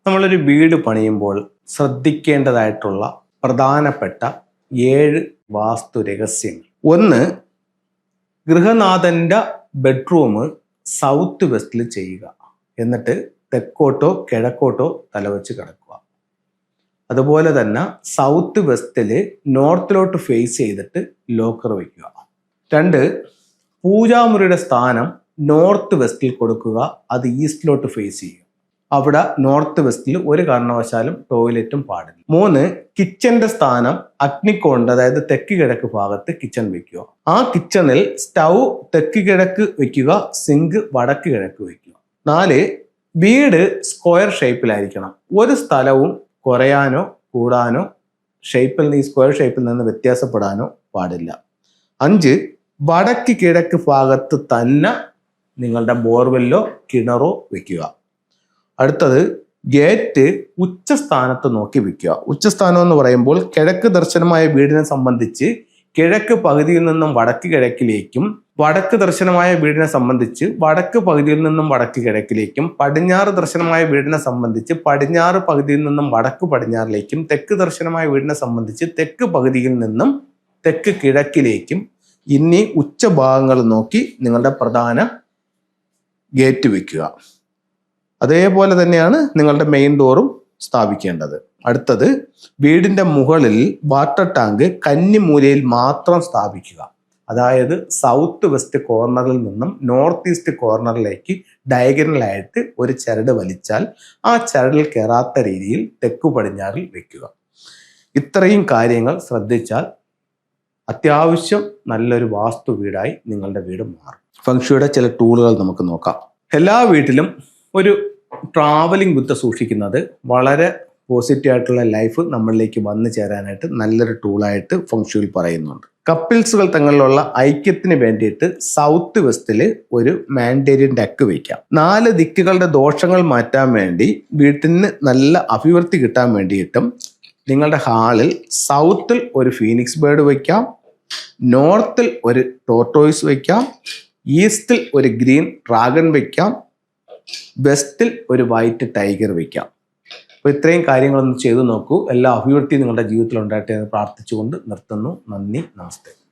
നമ്മളൊരു വീട് പണിയുമ്പോൾ ശ്രദ്ധിക്കേണ്ടതായിട്ടുള്ള പ്രധാനപ്പെട്ട 7 വാസ്തു രഹസ്യങ്ങൾ. ഒന്ന്, ഗൃഹനാഥന്റെ ബെഡ്റൂം സൗത്ത് വെസ്റ്റിൽ ചെയ്യുക. എന്നിട്ട് തെക്കോട്ടോ കിഴക്കോട്ടോ തലവെച്ച് കിടക്കുക. അതുപോലെ തന്നെ സൗത്ത് വെസ്റ്റിൽ നോർത്തിലോട്ട് ഫേസ് ചെയ്തിട്ട് ലോക്കർ വയ്ക്കുക. 2, പൂജാമുറിയുടെ സ്ഥാനം നോർത്ത് വെസ്റ്റിൽ കൊടുക്കുക. അത് ഈസ്റ്റിലോട്ട് ഫേസ് ചെയ്യുക. അവിടെ നോർത്ത് വെസ്റ്റിൽ ഒരു കാരണവശാലും ടോയ്ലറ്റും പാടില്ല. 3, കിച്ചന്റെ സ്ഥാനം അഗ്നിക്കോണിന്റെ അതായത് തെക്ക് കിഴക്ക് ഭാഗത്ത് കിച്ചൺ വെക്കുക. ആ കിച്ചണിൽ സ്റ്റൗ തെക്ക് കിഴക്ക് വെക്കുക, സിങ്ക് വടക്ക് കിഴക്ക് വെക്കുക. 4, വീട് സ്ക്വയർ ഷേപ്പിലായിരിക്കണം. ഒരു സ്ഥലവും കുറയാനോ കൂടാനോ സ്ക്വയർ ഷേപ്പിൽ നിന്ന് വ്യത്യാസപ്പെടാനോ പാടില്ല. 5, വടക്ക് കിഴക്ക് ഭാഗത്ത് തന്നെ നിങ്ങളുടെ ബോർവെല്ലോ കിണറോ വെക്കുക. അടുത്തത്, ഗേറ്റ് ഉച്ചസ്ഥാനത്ത് നോക്കി വെക്കുക. ഉച്ചസ്ഥാനം എന്ന് പറയുമ്പോൾ കിഴക്ക് ദർശനമായ വീടിനെ സംബന്ധിച്ച് കിഴക്ക് പകുതിയിൽ നിന്നും വടക്ക് കിഴക്കിലേക്കും, വടക്ക് ദർശനമായ വീടിനെ സംബന്ധിച്ച് വടക്ക് പകുതിയിൽ നിന്നും വടക്ക് കിഴക്കിലേക്കും, പടിഞ്ഞാറ് ദർശനമായ വീടിനെ സംബന്ധിച്ച് പടിഞ്ഞാറ് പകുതിയിൽ നിന്നും വടക്ക് പടിഞ്ഞാറിലേക്കും, തെക്ക് ദർശനമായ വീടിനെ സംബന്ധിച്ച് തെക്ക് പകുതിയിൽ നിന്നും തെക്ക് കിഴക്കിലേക്കും ഇനി ഉച്ചഭാഗങ്ങൾ നോക്കി നിങ്ങളുടെ പ്രധാന ഗേറ്റ് വെക്കുക. അതേപോലെ തന്നെയാണ് നിങ്ങളുടെ മെയിൻ ഡോറും സ്ഥാപിക്കേണ്ടത്. അടുത്തത്, വീടിന്റെ മുകളിൽ വാട്ടർ ടാങ്ക് കന്നിമൂലയിൽ മാത്രം സ്ഥാപിക്കുക. അതായത് സൗത്ത് വെസ്റ്റ് കോർണറിൽ നിന്നും നോർത്ത് ഈസ്റ്റ് കോർണറിലേക്ക് ഡയഗണലായിട്ട് ഒരു ചരട് വലിച്ചാൽ ആ ചരടിൽ കയറാത്ത രീതിയിൽ തെക്കു പടിഞ്ഞാറിൽ വെക്കുക. ഇത്രയും കാര്യങ്ങൾ ശ്രദ്ധിച്ചാൽ അത്യാവശ്യം നല്ലൊരു വാസ്തു വീടായി നിങ്ങളുടെ വീട് മാറും. ഫംഗ്ഷയുടെ ചില ടൂളുകൾ നമുക്ക് നോക്കാം. എല്ലാ വീട്ടിലും ഒരു ട്രാവലിംഗ് ബുദ്ധ സൂക്ഷിക്കുന്നത് വളരെ പോസിറ്റീവ് ആയിട്ടുള്ള ലൈഫ് നമ്മളിലേക്ക് വന്നു ചേരാനായിട്ട് നല്ലൊരു ടൂളായിട്ട് ഫംഗ്ഷയിൽ പറയുന്നുണ്ട്. കപ്പിൾസുകൾ തങ്ങളിലുള്ള ഐക്യത്തിന് വേണ്ടിയിട്ട് സൗത്ത് വെസ്റ്റിൽ ഒരു മാൻഡേരിയൻ ഡക്ക് വയ്ക്കാം. 4 ദിക്കുകളുടെ ദോഷങ്ങൾ മാറ്റാൻ വേണ്ടി വീട്ടിന് നല്ല അഭിവൃദ്ധി കിട്ടാൻ വേണ്ടിയിട്ടും നിങ്ങളുടെ ഹാളിൽ സൗത്തിൽ ഒരു ഫീനിക്സ് ബേർഡ് വയ്ക്കാം, നോർത്തിൽ ഒരു ടോർട്ടോയ്സ് വയ്ക്കാം, ഈസ്റ്റിൽ ഒരു ഗ്രീൻ ഡ്രാഗൺ വയ്ക്കാം, വെസ്റ്റിൽ ഒരു വൈറ്റ് ടൈഗർ വയ്ക്കാം. അപ്പോൾ ഇത്രയും കാര്യങ്ങളൊന്ന് ചെയ്തു നോക്കൂ. എല്ലാ അഭിവൃദ്ധിയും നിങ്ങളുടെ ജീവിതത്തിൽ ഉണ്ടായിട്ട് എന്ന് പ്രാർത്ഥിച്ചുകൊണ്ട് നിർത്തുന്നു. നന്ദി, നമസ്തേ.